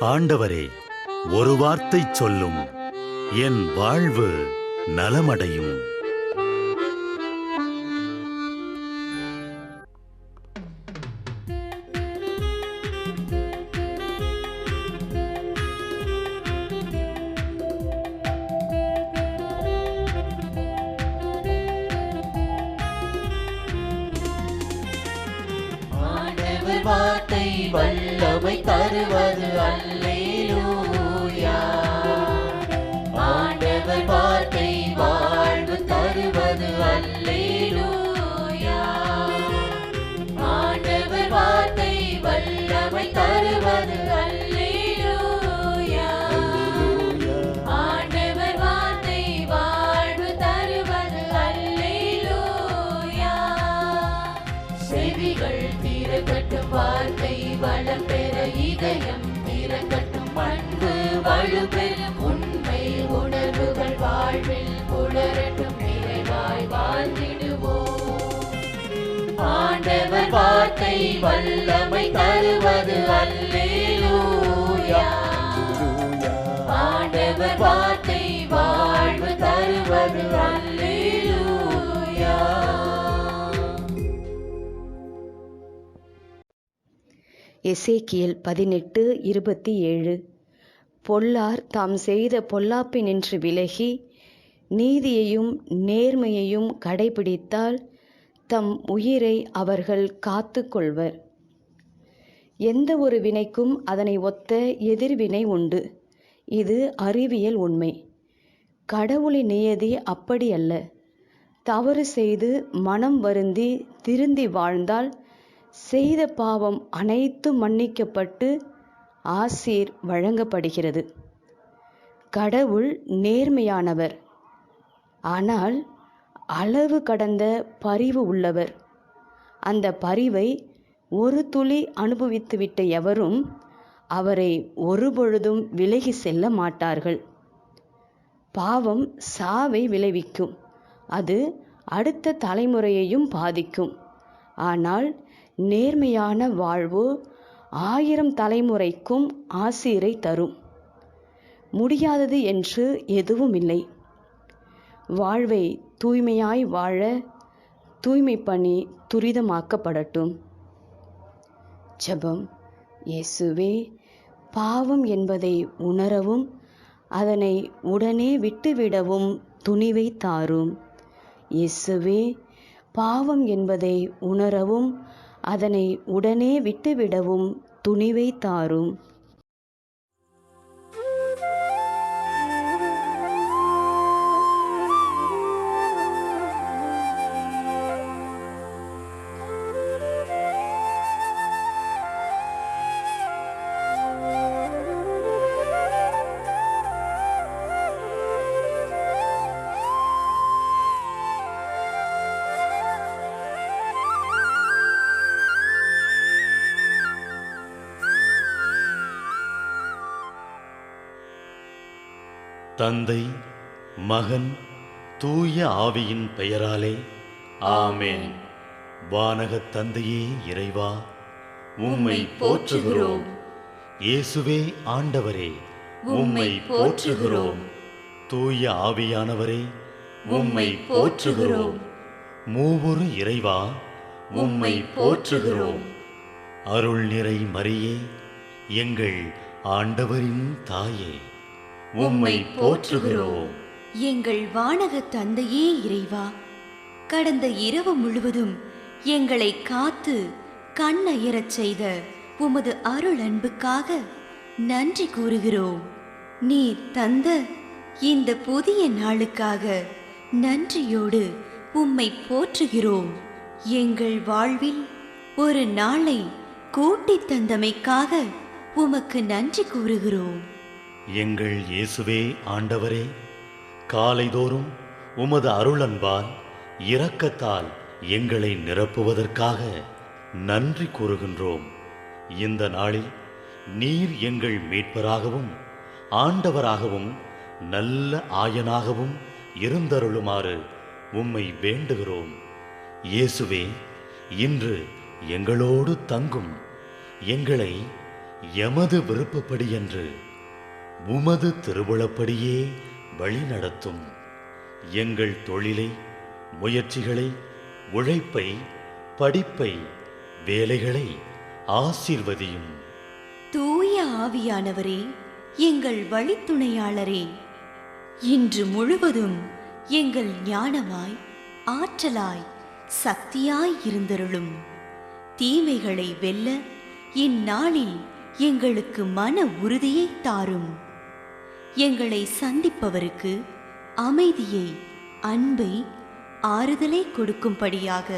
ஆண்டவரே, ஒரு வார்த்தை சொல்லும், என் வாழ்வு நலமடையும். வார்த்தை வல்லமை தருவது அல்லேலூயா. ஆண்டவர் வார்த்தை வாழ்வு தருவது அல்லேலூயா. ஆண்டவர் வார்த்தை வல்லமை தருவது அல்லேலூயா. ஆண்டவர் வார்த்தை வாழ்வு தருவது அல்லேலூயா. செவிகள் திறக்கட்டும், வார்த்தை வளம் பெற இதயம் திறக்கட்டும், அன்பு வலுப்பெறும், உண்மை உணர்வுகள் வாழ்வில் புலரட்டும், நிறைவாய் வாழ்ந்திடுவோம். ஆண்டவர் வார்த்தை வல்லமை தருவது அல்லேலூயா. ஆண்டவர் வார்த்தை வாழ்வு தருவது அல்லேலூயா. எசேக்கியேல் 18:27. பொல்லார் தாம் செய்த பொல்லாப்பினின்று விலகி நீதியையும் நேர்மையையும் கடைபிடித்தால் தம் உயிரை அவர்கள் காத்து கொள்வர். எந்த ஒரு வினைக்கும் அதனை ஒத்த எதிர்வினை உண்டு. இது அறிவியல் உண்மை. கடவுளின் நியதி அப்படி அல்ல. தவறு செய்து மனம் வருந்தி திருந்தி வாழ்ந்தால் செய்த பாவம் அனைத்தும் மன்னிக்கப்பட்டு ஆசீர் வழங்கப்படுகிறது. கடவுள் நேர்மையானவர், ஆனால் அளவு கடந்த பரிவு உள்ளவர். அந்த பரிவை ஒரு துளி அனுபவித்துவிட்ட எவரும் அவரை ஒருபொழுதும் விலகி செல்ல மாட்டார்கள். பாவம் சாவை விளைவிக்கும். அது அடுத்த தலைமுறையையும் பாதிக்கும். ஆனால் நேர்மையான வாழ்வு 1000 தலைமுறைக்கும் ஆசீரை தரும். முடியாதது என்று எதுவும் இல்லை. வாழ்வை தூய்மையாய் வாழ தூய்மை பணி துரிதமாக்கப்படட்டும். ஜெபம். இயேசுவே, பாவம் என்பதை உணரவும் அதனை உடனே விட்டுவிடவும் துணிவை தாரும். இயேசுவே, பாவம் என்பதை உணரவும் அதனை உடனே விட்டுவிடவும் துணிவை தாரும். தந்தை, மகன், தூய ஆவியின் பெயராலே ஆமென். வானகத் தந்தையே இறைவா, உம்மை போற்றுகிறோம். இயேசுவே ஆண்டவரே, உம்மை போற்றுகிறோம். தூய ஆவியானவரே, உம்மை போற்றுகிறோம். மூவொரு இறைவா, உம்மை போற்றுகிறோம். அருள் நிறை மரியே, எங்கள் ஆண்டவரின் தாயே, உம்மை போற்றுகிறோம். எங்கள் வானக தந்தையே இறைவா, கடந்த இரவு முழுவதும் எங்களை காத்து கண்ணயரச் செய்த உமது அருள் அன்புக்காக நன்றி கூறுகிறோம். நீர் தந்த இந்த புதிய நாளுக்காக நன்றியோடு உம்மை போற்றுகிறோம். எங்கள் வாழ்வில் ஒரு நாளை கூட்டித் தந்தமைக்காக உமக்கு நன்றி கூறுகிறோம். எங்கள் இயேசுவே ஆண்டவரே, காலைதோறும் உமது அருளன்பால் இரக்கத்தால் எங்களை நிரப்புவதற்காக நன்றி கூறுகின்றோம். இந்த நாளில் நீர் எங்கள் மீட்பராகவும் ஆண்டவராகவும் நல்ல ஆயனாகவும் இருந்தருளுமாறு உம்மை வேண்டுகிறோம். இயேசுவே, இன்று எங்களோடு தங்கும். எங்களை எமது விருப்பப்படி என்று உமது திருவுளப்படியே வழிநடத்தும். எங்கள் தொழிலை, முயற்சிகளை, உழைப்பை, படிப்பை, வேலைகளை ஆசீர்வதியும். தூய ஆவியானவரே, எங்கள் வழித்துணையாளரே, இன்று முழுவதும் எங்கள் ஞானமாய், ஆற்றலாய், சக்தியாய் இருந்தருளும். தீமைகளை வெல்ல இந்நாளில் எங்களுக்கு மன உறுதியை தாரும். எங்களை சந்திப்பவருக்கு அமைதியை, அன்பை, ஆறுதலை கொடுக்கும்படியாக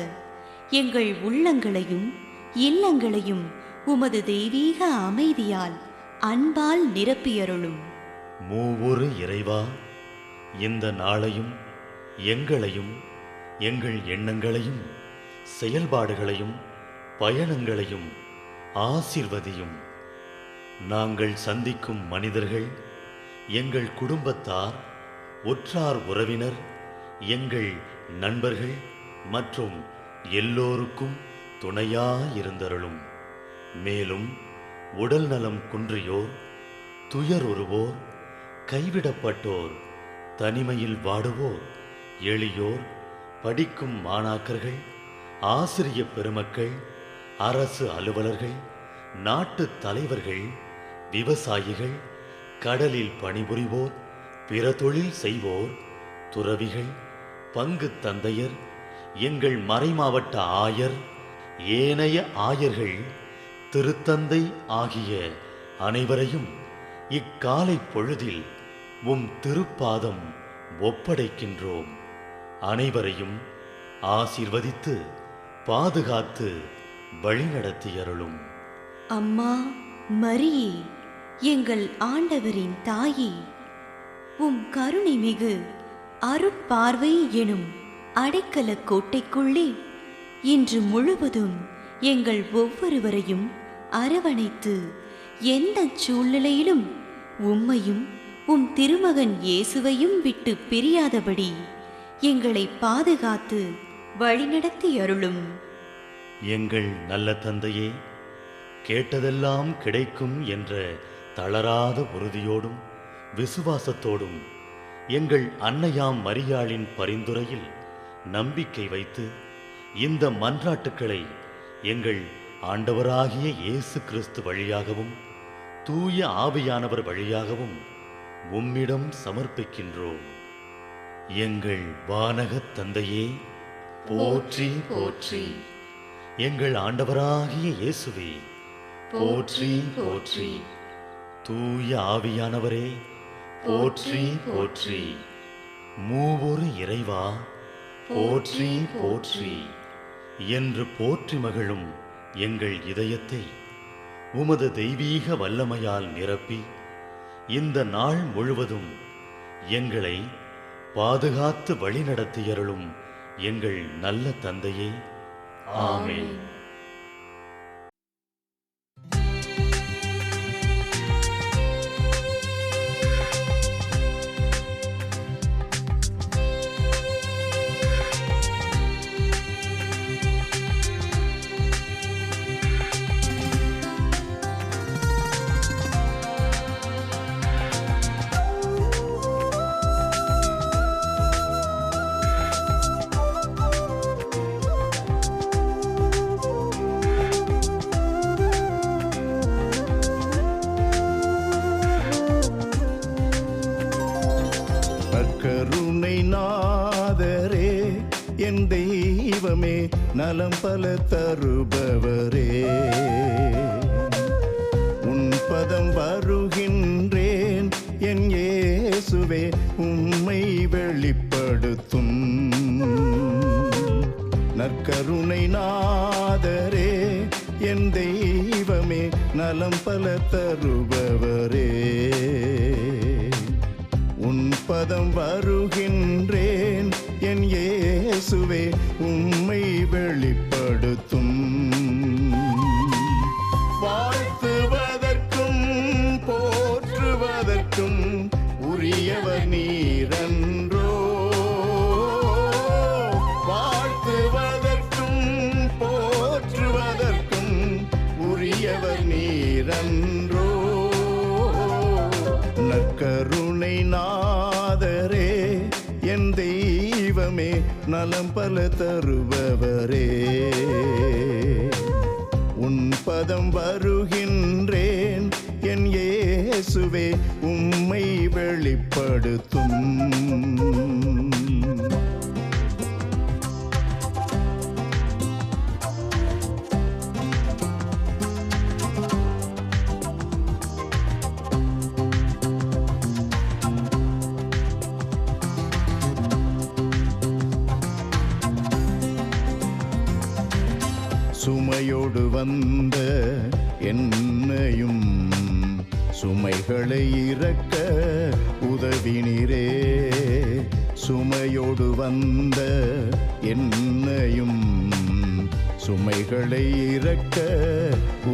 எங்கள் உள்ளங்களையும் இல்லங்களையும் உமது தெய்வீக அமைதியால், அன்பால் நிரப்பியருளும். மூவொரு இறைவா, இந்த நாளையும் எங்களையும், எங்கள் எண்ணங்களையும், செயல்பாடுகளையும், பயணங்களையும் ஆசீர்வதியும். நாங்கள் சந்திக்கும் மனிதர்கள், எங்கள் குடும்பத்தார், உற்றார் உறவினர், எங்கள் நண்பர்கள் மற்றும் எல்லோருக்கும் துணையாயிருந்தருளும். மேலும் உடல் நலம் குன்றியோர், துயருறுவோர், கைவிடப்பட்டோர், தனிமையில் வாடுவோர், எளியோர், படிக்கும் மாணாக்கர்கள், ஆசிரிய பெருமக்கள், அரசு அலுவலர்கள், நாட்டு தலைவர்கள், விவசாயிகள், கடலில் பணிபுரிவோர், பிற தொழில் செய்வோர், துறவிகள், பங்கு தந்தையர், எங்கள் மறைமாவட்ட ஆயர், ஏனைய ஆயர்கள், திருத்தந்தை ஆகிய அனைவரையும் இக்காலை பொழுதில் உம் திருப்பாதம் ஒப்படைக்கின்றோம். அனைவரையும் ஆசீர்வதித்து பாதுகாத்து வழிநடத்தியருளும். அம்மா மரியே, எங்கள் ஆண்டவரின் தாயே, உம் கருணை மிகு அருட்பார்வை எனும் அடைக்கல கோட்டைக்குள்ளே இன்று முழுவதும் எங்கள் ஒவ்வொருவரையும் அரவணைத்து, எந்த சூழ்நிலையிலும் உம்மையும் உம் திருமகன் இயேசுவையும் விட்டு பிரியாதபடி எங்களை பாதுகாத்து வழிநடத்தி அருளும். எங்கள் நல்ல தந்தையே, கேட்டதெல்லாம் கிடைக்கும் என்ற தளராத உறுதியோடும் விசுவாசத்தோடும் எங்கள் அன்னையாம் மரியாளின் பரிந்துரையில் நம்பிக்கை வைத்து இந்த மன்றாட்டுக்களை எங்கள் ஆண்டவராகிய இயேசு கிறிஸ்து வழியாகவும் தூய ஆவியானவர் வழியாகவும் உம்மிடம் சமர்ப்பிக்கின்றோம். எங்கள் வானகத் தந்தையே, போற்றி போற்றி. எங்கள் ஆண்டவராகிய இயேசுவே, போற்றி போற்றி. தூய ஆவியானவரே, போற்றி போற்றி. மூவொரு இறைவா, போற்றி போற்றி என்று போற்றி மகிழும் எங்கள் இதயத்தை உமது தெய்வீக வல்லமையால் நிரப்பி இந்த நாள் முழுவதும் எங்களை பாதுகாத்து வழிநடத்தியருளும் எங்கள் நல்ல தந்தையே. ஆமென். கருணை நாதரே, என் தெய்வமே, நலம் பல தருபவரே, உன் பதம் வருகின்றேன் என் இயேசுவே, உம்மை வெளிப்படுத்தும். நற்கருணை நாதரே, என் தெய்வமே, நலம் பல தருபவரே, உன் பதம் வருகின்றேன் என் இயேசுவே, உம்மை வெளிப்படுத்தும். வாழ்த்துவதற்கும் போற்றுவதற்கும் உரியவர் நீரன்றோ. வாழ்த்துவதற்கும் போற்றுவதற்கும் உரியவர் நீர் நீரன்றோ. நற்கருணை நாதரே என் தெய்வமே நலம் பல தருபவரே, உன் பதம் வருகின்றேன் என் இயேசுவே உம்மை வெளிப்படுத்தும். சுமையோடு வந்த என்னையும் சுமைகளை இறக்க உதவினீரே. சுமையோடு வந்த என்னையும் சுமைகளை இறக்க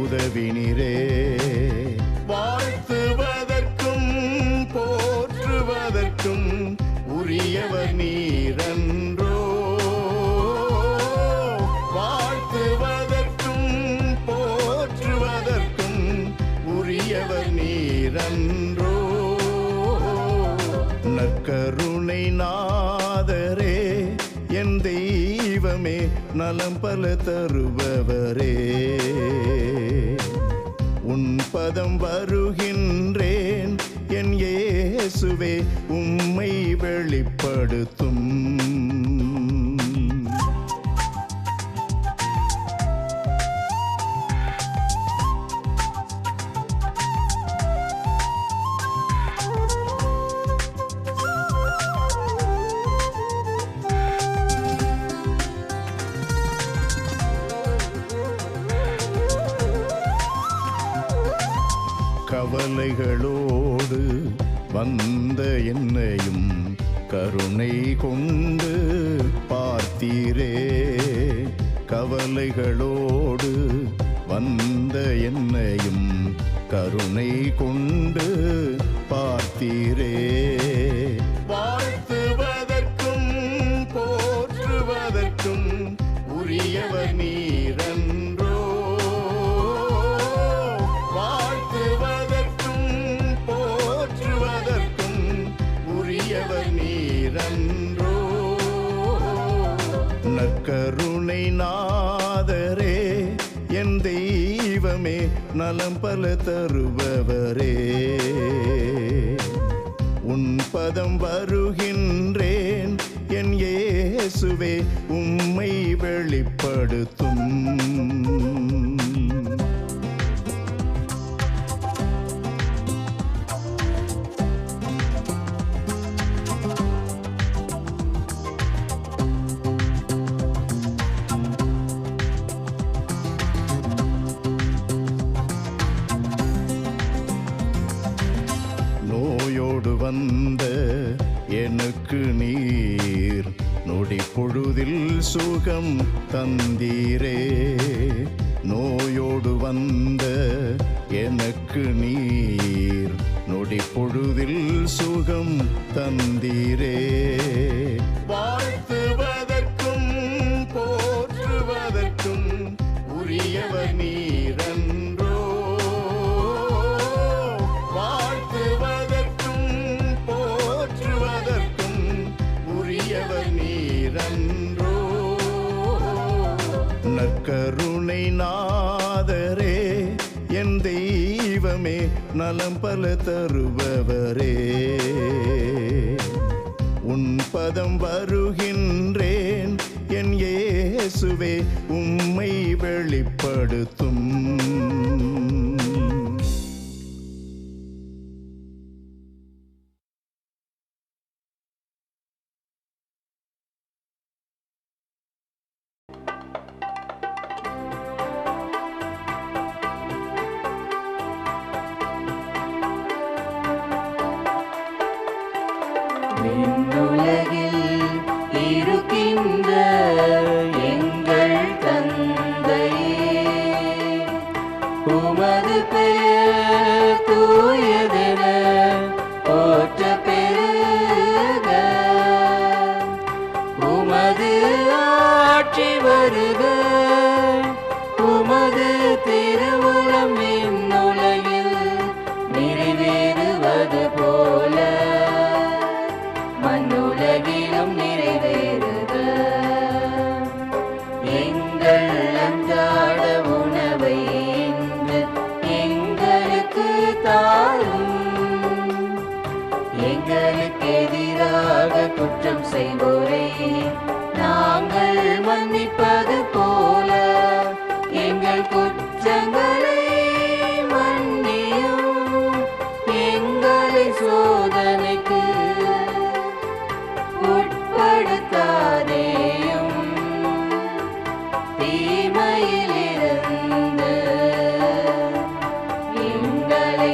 உதவினீரே. வாழ்த்துவதற்கும் போற்றுவதற்கும் உரியவர் நீரன்றோ. நீரன்றோ. நற்கருணை நாதரே என் தெய்வமே நலம் பல தருபவரே, உன் பதம் வருகின்றேன் என் இயேசுவே உம்மை வெளிப்படுத்தும். கவலைகளோடு வந்த என்னையும் கருணை கொண்டு பார்த்தீரே. கவலைகளோடு வந்த என்னையும் கருணை கொண்டு பார்த்தீரே. வாழ்த்துவதற்கும் போற்றுவதற்கும் உரியவர் நீரன்றோ. நீரன்றோ. நற்கருணை நாதரே என் தெய்வமே நலம் பல தருபவரே, உன் பதம் வருகின்றேன் என் இயேசுவே உம்மை வெளிப்படுத்தும். நோயோடு வந்த எனக்கு நீர் நொடி பொழுதில் சுகம் தந்தீரே. நோயோடு வந்த எனக்கு நீர் நொடி பொழுதில் சுகம் தந்தீரே. வாழ்த்துவதற்கும் போற்றுவதற்கும் உரியவர் நீரன்றோ. வாழ்த்துவதற்கும் போற்றுவதற்கும் உரியவர் நீரன்றோ. நற்கருணை நாதரே என் தெய்வமே நலம் பல தருபவரே, உன் பதம் வருகின்றேன் என் இயேசுவே உம்மை வெளிப்படுத்தும். விண்ணுலகில் இருக்கின்ற எங்கள் தந்தையே, உமது பெயர் தூயதென போற்ற பெறுக. உமது ஆட்சி வருக. உமது திருவுளம் விண்ணுலகில் குற்றம் செய்வோரை நாங்கள் மன்னிப்பது போல எங்கள் குற்றங்களை மன்னியும். எங்களை சோதனைக்கு உட்படுத்தாதேயும், தீமையிலிருந்து எங்களை